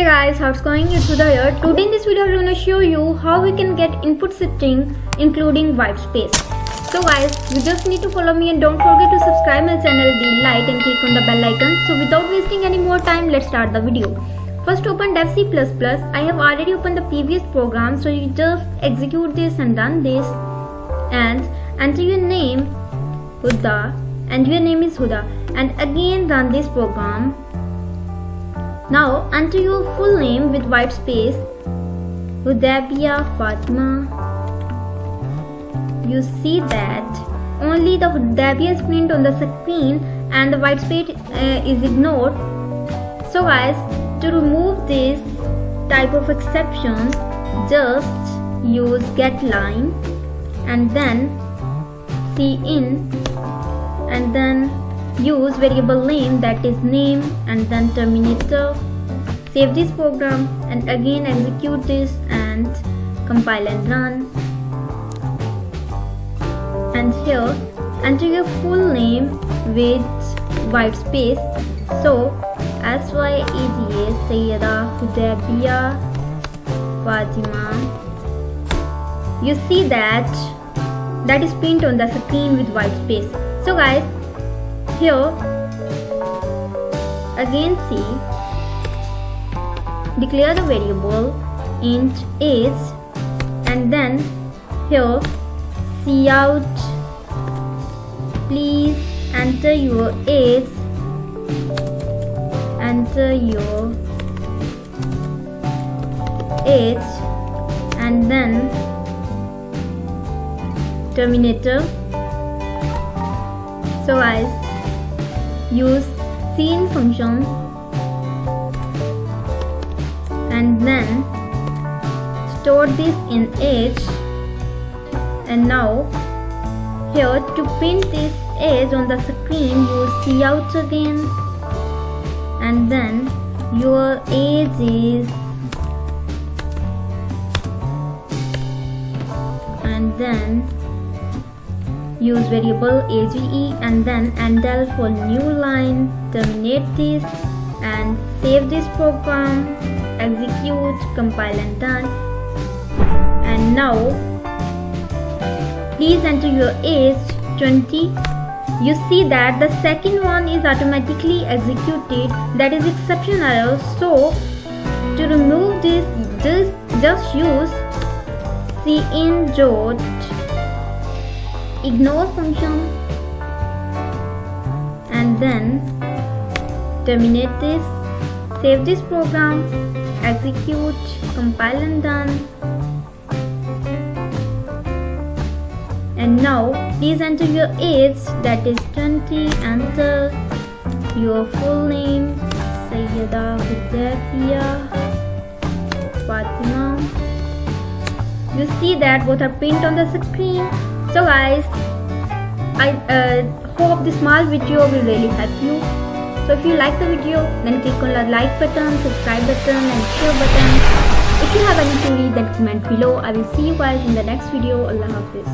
Hey guys, how's going? It's Huda here. Today in this video I'm going to show you how we can get input setting including white space. So guys, you just need to follow me and don't forget to subscribe my channel, the like and click on the bell icon. So without wasting any more time, let's start the video. First open Dev C++. I have already opened the previous program, so you just execute this and run this and enter your name Huda, and your name is Huda, and again run this program. Now enter your full name with white space, Hudaybia Fatima. You see that only the Hudaybia is printed on the screen and the white space is ignored. So guys, to remove this type of exception, just use getLine and then cin and then use variable name, that is name, and then terminator. Save this program and again execute this and compile and run. And here enter your full name with white space. So SYEDA Sayyida Hudaybia Fatima. You see that is printed on the screen with white space. So guys, here again see, declare the variable int age and then here cout, please enter your age, and then terminator. So guys, use cin function and then store this in age, and now here to print this age on the screen, use cout again and then your age is, and then use variable age and then endl for new line. Terminate this and save this program, execute, compile and run. And now please enter your age 20. You see that the second one is automatically executed, that is exception error. So to remove this, just use cin dot ignore function and then terminate this, save this program, execute, compile and run. And now please enter your age, that is 20, enter your full name Sayyida Hudaybia Fatima. You see that both are printed on the screen. So guys, I hope this small video will really help you. So if you like the video, then click on the like button, subscribe button and share button. If you have any query, then comment below. I will see you guys in the next video. Allah Hafiz.